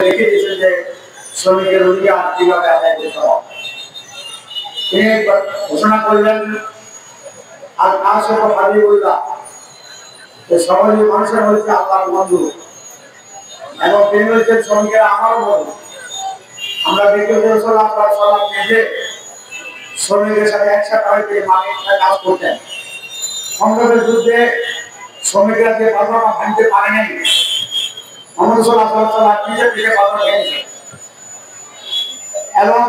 লিখে দিয়েছেন যে শ্রমিকের অধিকার কিভাবে আদায় করতে হবে। তিনি ঘোষণা করলেন আর কাসের হাবিবুল্লাহ, সমাজের মানুষের হচ্ছে আল্লাহর বন্ধু এবং তিনি হচ্ছেন শ্রমিকের আমারও বন্ধু। আমরা ব্যক্তিগত নিজে শ্রমিকের সাথে একসাথে হয়তো মাঠে কাজ করতেন। সংগ্রামের যুদ্ধে শ্রমিকরা যে বাধাটা ভাঙতে পারে নাই, মোহাম্মদ সাল্লাল্লাহু আলাইহি ওয়াসাল্লাম নিজে থেকে বাধা ভেঙেছেন। এবং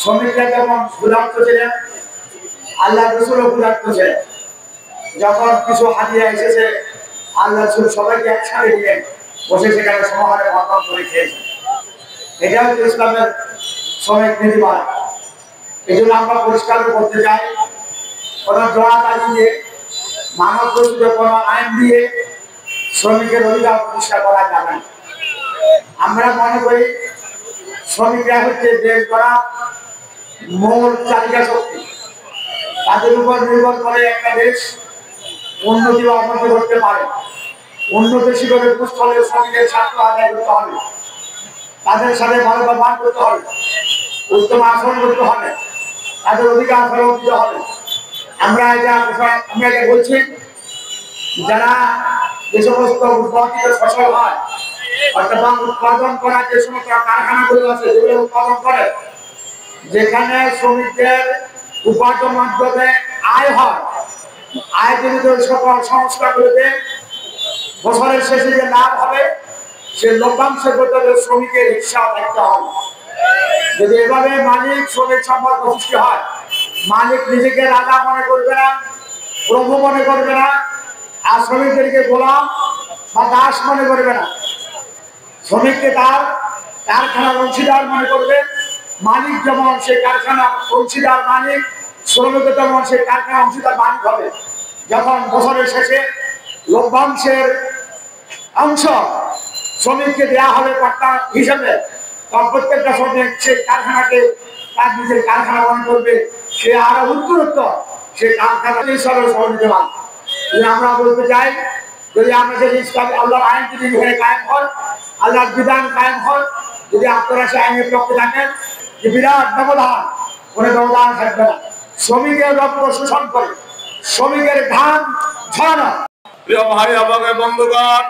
শ্রমিকরা যখন ক্ষুধার্ত ছিলেন, আল্লাহ রাসূলও ক্ষুধার্ত ছিলেন। যখন কিছু হাদিয়া এসেছে, আল্লাহ রাসূল সবাইকে একসাথে দিলেন, বসে সেখানে সমাহারে বন্টন করে খেয়েছেন। এটা হচ্ছে ইসলামের শ্রমিক নীতিমালা। এই জন্য আমরা পরিষ্কার করতে চাই, কোনো জোড়াতালি দিয়ে, মানব রচিত কোনো আইন দিয়ে শ্রমিকের অধিকার প্রতিষ্ঠা করা যাবে না। আমরা মনে করি শ্রমিকরা হচ্ছে দেশ গড়া মূল চালিকা শক্তি। তাদের উপর নির্ভর করে একটা দেশ উন্নতি বা অবনতি করতে পারে। উন্নতি শিখরে স্থলে শ্রমিকের স্বার্থ আদায় করতে হবে, তাদের সাথে ভালো ব্যবহার করতে হবে, উত্তম আচরণ করতে হবে, তাদের অধিকার ফেরত দিতে হবে। আমরা এটা বলছি, যারা যে সমস্ত উৎপাদিত ফসল হয় অর্থাৎ উৎপাদন করার যে সমস্ত কারখানাগুলো আছে যেগুলো উৎপাদন করে, যেখানে শ্রমিকদের উপার্জন মাধ্যমে আয় হয়, আয় জনিত সকল সংস্থাগুলোতে বছরের শেষে যে লাভ হবে সে লভ্যাংশের ভেতরে শ্রমিকের হিসাব রাখতে হবে। যদি এভাবে মালিক শ্রমিক সম্পর্ক সৃষ্টি হয়, মালিক নিজেকে রাজা মনে করবে না, প্রভু মনে করবে না, আর শ্রমিকদেরকে গোলাম বা দাস মনে করবে না। শ্রমিককে তার কারখানার অংশীদার মনে করবে। মালিক যেমন সে কারখানার অংশীদার মালিক, শ্রমিক যেমন সে কারখানার অংশীদার মালিক হবে। যখন বছরের শেষে লভ্যাংশের অংশ শ্রমিককে দেওয়া হবে কর্তা হিসেবে, তখন প্রত্যেকটা শ্রমিক সেই কারখানাকে তার নিজের কারখানা মনে করবে, সে আরো উত্তরোত্তর সে কারখানা হিসাবে সহযোগিতা। আমরা বলতে চাই, যদি আমাদের ইসলামী আল্লাহর আইন যদি এখানে কায়েম হয়, আল্লাহর বিধান কায়েম হয়, যদি আপনারা সে আইনের পক্ষে থাকেন, যে বিরাট ব্যবধান, কোনো ব্যবধান থাকবে না। শ্রমিকের রক্ত শোষণ করে শ্রমিকের ঘাম ঝরানো। প্রিয় ভাই এবং বন্ধুগণ,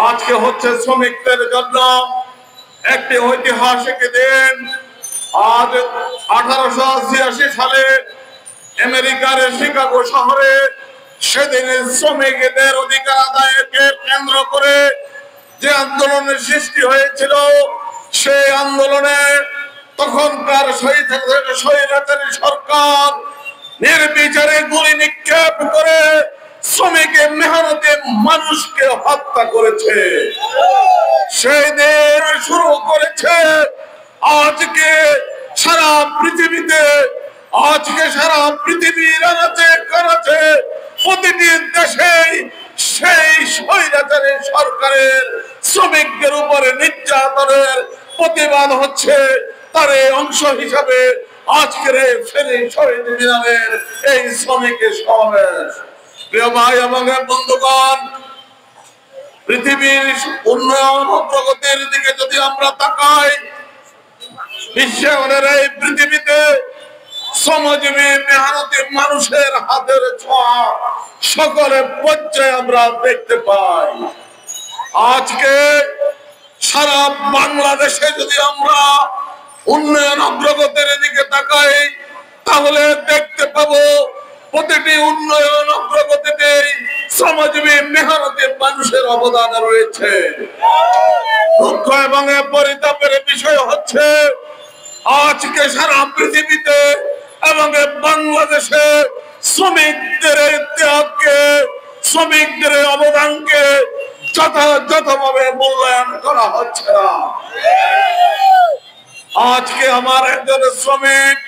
আজকে হচ্ছে শ্রমিকদের জন্য একটি ঐতিহাসিক দিন। আজ 1886 সালে আমেরিকার শিকাগো শহরে সেদিন শ্রমিকদের অধিকার আদায়কে কেন্দ্র করে যে আন্দোলনের সৃষ্টি হয়েছিল, সেই আন্দোলনে তখনকার স্বৈরাচারী সরকার নির্বিচারে গুলি নিক্ষেপ করে শ্রমিকের মেহনতে মানুষকে হত্যা করেছে। সেই দিন শুরু করেছে আজকে সারা পৃথিবীতে, আজকে সারা পৃথিবীর আনাচে কানাচে প্রতিটি দেশে সেই স্বৈরাচারী সরকারের শ্রমিকদের উপরে নির্যাতনের প্রতিবাদ হচ্ছে। তার অংশ হিসাবে আজকের ফেনী শহীদ মিনারের এই শ্রমিকের সমাবেশ। প্রিয় ভাই এবং বন্ধুগণ, পৃথিবীর উন্নয়ন ও প্রগতির দিকে যদি আমরা তাকাই, বিশ্বের এই পৃথিবীতে শ্রমজীবী মেহনতি মানুষের হাতের ছোঁয়া সকলের পর্যায়ে আমরা দেখতে পাই। আজকে সারা বাংলাদেশে যদি আমরা উন্নয়ন অগ্রগতির দিকে তাকাই, তাহলে দেখতে পাবো প্রতিটি উন্নয়ন অগ্রগতিতে শ্রমজীবী মেহনতি মানুষের অবদান রয়েছে। দুঃখ এবং পরিতাপের বিষয় হচ্ছে আজকে সারা পৃথিবীতে এবং বাংলাদেশে শ্রমিকদের ত্যাগকে, শ্রমিকদের অবদানকে যথাযথভাবে মূল্যায়ন করা হচ্ছে না। আজকে আমার একজন শ্রমিক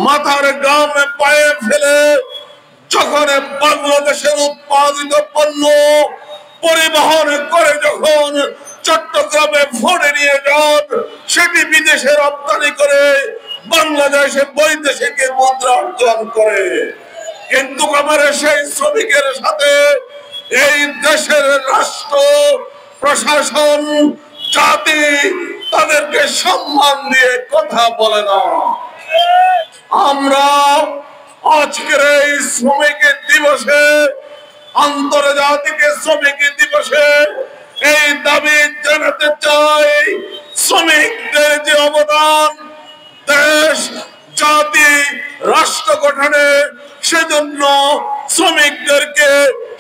মাথার গামে পায়ে ফেলে যখন বাংলাদেশের উৎপাদিত পণ্য পরিবহন করে যখন চট্টগ্রামে ভরে নিয়ে যান, সেটি বিদেশে রপ্তানি করে বাংলাদেশে বৈদেশিক মুদ্রা অর্জন করে। কিন্তু আমার সেই শ্রমিকের সাথে এই দেশের রাষ্ট্র প্রশাসন জাতি তাদেরকে সম্মান দিয়ে কথা বলে না। আমরা আজকের এই শ্রমিক দিবসে, আন্তর্জাতিক শ্রমিক দিবসে এই দাবি জানাতে চাই, শ্রমিকদের যে অবদান দেশ জাতি রাষ্ট্র গঠনে, সেজন্য শ্রমিকদেরকে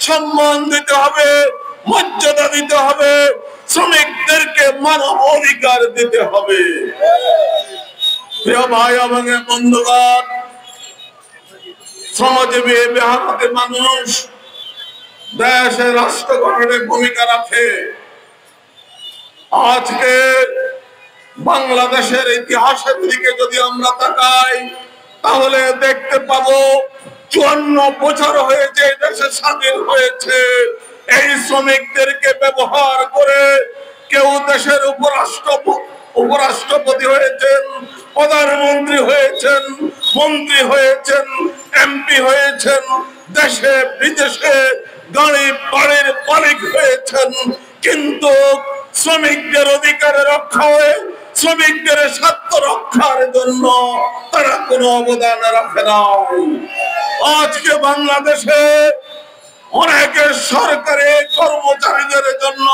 সম্মান দিতে হবে, মর্যাদা দিতে হবে, শ্রমিকদেরকে মানব অধিকার দিতে হবে। প্রিয় ভাই এবং বন্ধুগণ, শ্রমজীবী মেহনতি মানুষ দেশের রাষ্ট্র গঠনে ভূমিকা রাখে। আজকে বাংলাদেশের ইতিহাসের দিকে যদি আমরা তাকাই, তাহলে দেখতে পাবো 54 বছর হয়েছে দেশে স্বাধীন হয়েছে। এই শ্রমিকদেরকে ব্যবহার করে কেউ দেশের উপরাষ্ট্রপতি হয়েছেন, প্রধানমন্ত্রী হয়েছেন, মন্ত্রী হয়েছেন, এমপি হয়েছেন, দেশে বিদেশে গাড়ি বাড়ির মালিক হয়েছেন, কিন্তু শ্রমিকদের অধিকার রক্ষায়, শ্রমিকদের স্বার্থ রক্ষার জন্য তারা কোনো অবদান রাখে নাই। আজকে বাংলাদেশে অনেকে সরকারি কর্মচারীদের জন্য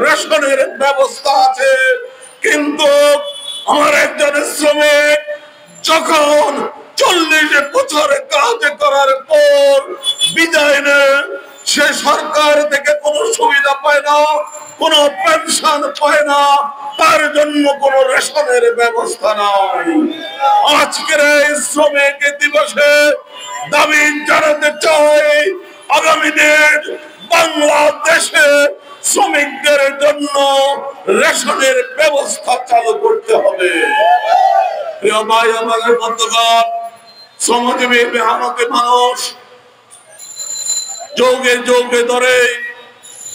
রেশনের ব্যবস্থা আছে, কিন্তু আমার একজন শ্রমিক যখন 40 বছর কাজ করার পর বিদায় নেয়, সে সরকার থেকে কোনো সুবিধা পায় না, কোনো পেনশন পায় না, তার জন্য কোনো রেশনের ব্যবস্থা নাই। আজকের এই শ্রমিক দিবসে দাবি জানাতে চাই, আগামী দিন বাংলাদেশে শ্রমিকদের জন্য রেশনের ব্যবস্থা চালু করতে হবে। প্রিয় ভাই আমাদের বন্ধুগণ, শ্রমজীবী মেহনতি মানুষ যুগে যুগে ধরে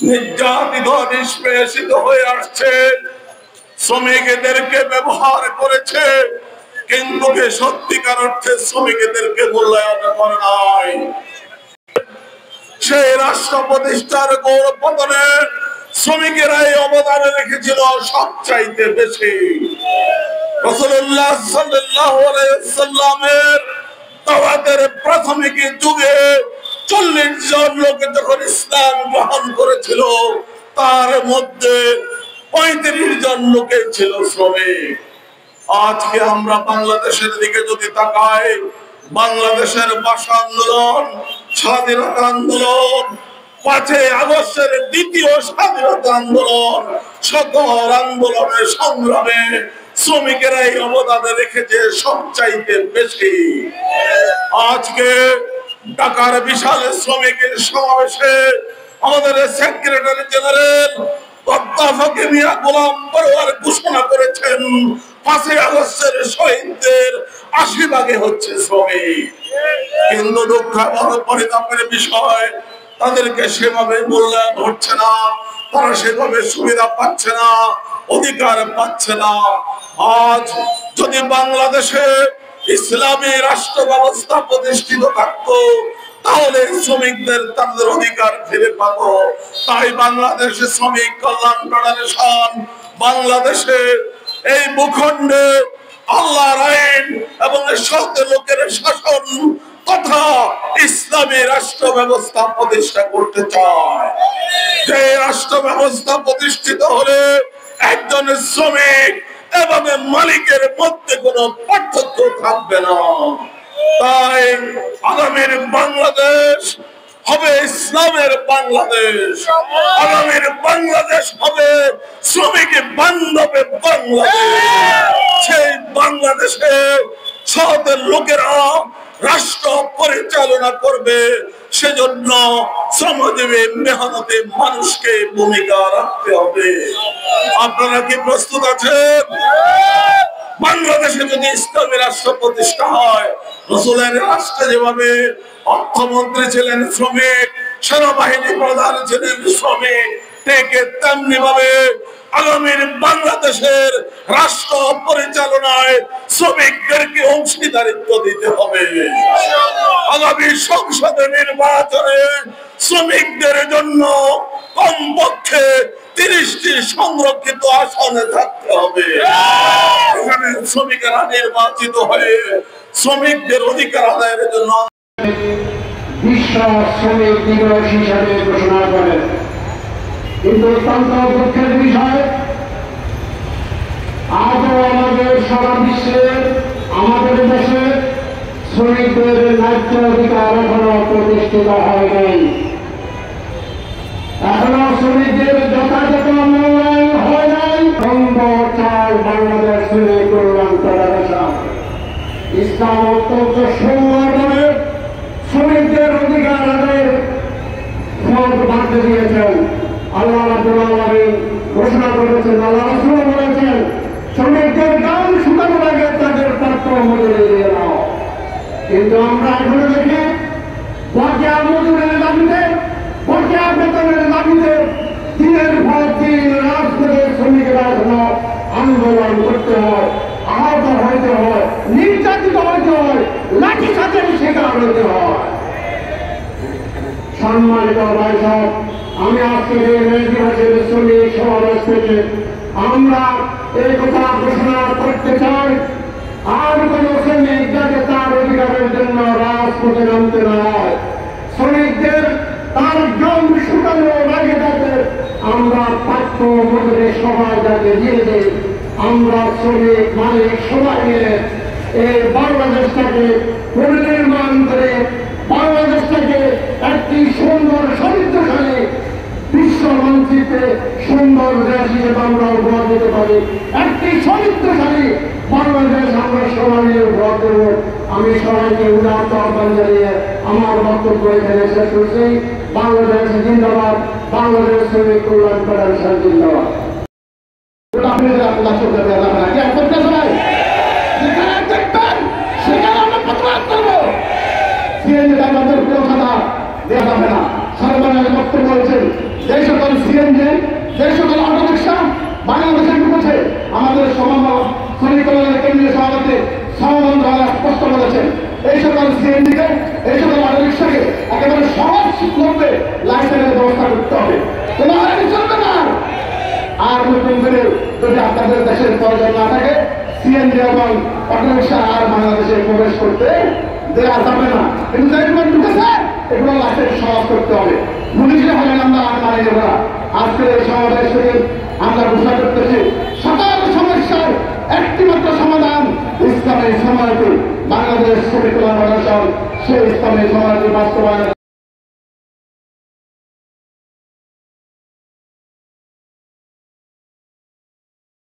নির্যাতিত নিষ্পেষিত হয়ে আসছে, শ্রমিকদেরকে ব্যবহার করেছে, কিন্তু সত্যিকার অর্থে শ্রমিকদেরকে মূল্যায়ন করে নাই। সেই রাষ্ট্র প্রতিষ্ঠার গৌরব পতনে শ্রমিকেরাই অবদান রেখেছিল সবচাইতে বেশি। রাসূলুল্লাহ সাল্লাল্লাহু আলাইহি ওয়াসাল্লামের দাওয়াতের প্রাথমিক যুগে 40 জন লোক যখন ইসলাম গ্রহণ করেছিল, তার মধ্যে 35 জন লোকে ছিল শ্রমিক। আজকে আমরা বাংলাদেশের দিকে যদি তাকাই, বাংলাদেশের ভাষা আন্দোলন, স্বাধীনতা আন্দোলন, 5 আগস্টের দ্বিতীয় স্বাধীনতা আন্দোলন, সকল আন্দোলনের সংগ্রামে শ্রমিকেরাই অবদান রেখেছে সবচাইতে বেশি। আজকে ঢাকার বিশাল শ্রমিকের সমাবেশে আমাদের সেক্রেটারি জেনারেল অধ্যাপক মিয়া গোলাম পরোয়ার ঘোষণা করেছেন 5 আগস্টের শহীদদের 80 হচ্ছে শ্রমিক। কিন্তু দুঃখ এবং পরিতাপের বিষয়, তাদেরকে সেভাবে মূল্যায়ন হচ্ছে না, তারা সেভাবে সুবিধা পাচ্ছে না, অধিকার পাচ্ছে না। আজ যদি বাংলাদেশে ইসলামী রাষ্ট্র ব্যবস্থা প্রতিষ্ঠিত থাকতো, তাহলে শ্রমিকদের তাদের অধিকার ফিরে পাবো। তাই বাংলাদেশে শ্রমিক কল্যাণ ফেডারেশন বাংলাদেশে এই ভূখণ্ডে আল্লাহর আইন এবং সৎ লোকের শাসন তথা ইসলামী রাষ্ট্র ব্যবস্থা প্রতিষ্ঠা করতে চায়। যে রাষ্ট্র ব্যবস্থা প্রতিষ্ঠিত হলে একজন শ্রমিক এবং মালিকের মধ্যে কোনো পার্থক্য থাকবে না। তাই আগামীর বাংলাদেশ হবে ইসলামের বাংলাদেশ, আগামীর বাংলাদেশ হবে শ্রমিক বান্ধব বাংলাদেশ। সেই বাংলাদেশে সৎ লোকেরা রাষ্ট্র পরিচালনা করবে, সেজন্য শ্রমজীবী মেহনতি মানুষকে ভূমিকা রাখতে হবে। আপনারা কি প্রস্তুত আছেন? বাংলাদেশে যদি ইসলামী রাষ্ট্র প্রতিষ্ঠা হয়, রাসূলের রাষ্ট্রে যেভাবে অর্থমন্ত্রী ছিলেন শ্রমিক, সেনাবাহিনী প্রধান ছিলেন শ্রমিক, ঠিক তেমনি ভাবে আগামীর বাংলাদেশের রাষ্ট্র পরিচালনায় শ্রমিকদেরকে অংশীদারিত্ব দিতে হবে। আগামী সংসদ নির্বাচনে শ্রমিকদের জন্য কমপক্ষে 30টি সংরক্ষিত আসনে থাকতে হবে। এখানে শ্রমিকেরা নির্বাচিত হয়ে শ্রমিকদের অধিকার আদায়ের জন্য বিশ্ব শ্রমিক দিবস হিসাবে ঘোষণা করেন। কিন্তু অত্যন্ত দুঃখের বিষয়, আজও আমাদের সারা বিশ্বে, আমাদের দেশে শ্রমিকদের ন্যায্য অধিকার এখনো প্রতিষ্ঠিত হয় নাই। এখনো শ্রমিকদের যথাযথ মূল্যায়ন হয় নাই। চাল বাংলাদেশ শ্রমিক কল্যাণ ফেডারেশন ইসলাম অত্যন্ত সুন্দরভাবে শ্রমিকদের অধিকার আদায়ের ফল বাড়তে দিয়েছেন। আল্লাহ রাব্বুল আলামিন ঘোষণা করেছেন, আল্লাহ রাসূল বলেছেন, শ্রমিকদের গান শুকানোর আগে তাদের প্রাপ্য মজুরি দিয়ে দাও। কিন্তু আমরা এখনো দেখি বকেয়া মজুরির দাবিতে, বকেয়া বেতনের দাবিতে দিনের পর দিন রাজপথে শ্রমিকরা এখনো আন্দোলন করতে হয়, আহত হইতে হয়, নির্যাতিত হইতে হয়, লাঠি চার্জের শিকার হইতে হয়। সম্মানিত ভাই সাহেব, আমি আজকে দিবসের শ্রমিক সমাবেশ থেকে আমরা এই কথা ঘোষণা করতে চাই, আর কোন শ্রমিক যাতে তার অধিকারের জন্য রাজপথে নামতে না হয়। শ্রমিকদের তার জম শুকানো আগে যাতে আমরা প্রাপ্য মজুরি সবাই যাতে দিয়ে দিই। আমরা শ্রমিক মালিক সবাই মিলে এই বাংলাদেশটাকে পুনর্নির্মাণ করে বাংলাদেশটাকে একটি সুন্দর সমৃদ্ধশালী বিশ্ব মানচিত্রে সুন্দর দেশ হিসেবে আমরা উপহার দিতে পারি। একটি সমৃদ্ধশালী বাংলাদেশ আমরা সবাই মিলে উপহার দেব। আমি সবাইকে উদাহরণ আহ্বান জানিয়ে আমার বক্তব্য এখানে শেষ করছি। বাংলাদেশ জিন্দাবাদ, বাংলাদেশ শ্রমিক কল্যাণ ফেডারেশন জিন্দাবাদ। সেখানে আমরা প্রতিবাদ করবো। সিএনজি আমাদের কোনো কথা দেওয়া যাবে না। সর্বনাশ বক্তব্য বলছেন, যে সকল সিএনজি, যে সকল অটোরিক্সা বাংলাদেশে ঢুকেছে, আমাদের শ্রমিক কল্যাণের কেন্দ্রীয় সভাপতি সমাবন্ধ স্পষ্ট বলেছেন, এই সকল সিএনজিকে, এই সকল অটোরিক্সাকে একেবারে সহজ করবে লাইসেন্সের ব্যবস্থা করতে হবে। কোনো আইন চলবে না। আর নতুন করে যদি আপনাদের দেশের প্রয়োজন না থাকে, সিএনজি এবং অটোরিক্সা আর বাংলাদেশে প্রবেশ করতে দেওয়া যাবে না। কিন্তু যেগুলো ঢুকেছে এগুলো লাইসেন্স সহজ করতে হবে। পুলিশে হলেন আমরা আর মানি নেব না। আজকের এই সমাবেশ থেকে আমরা ঘোষণা করতেছি, সকল সমস্যার একটি মাত্র সমাধান ইসলামের সমাজে বাংলাদেশ শ্রমিক কল্যাণ ফেডারেশন সেই ইসলামের সমাজে বাস্তবায়ন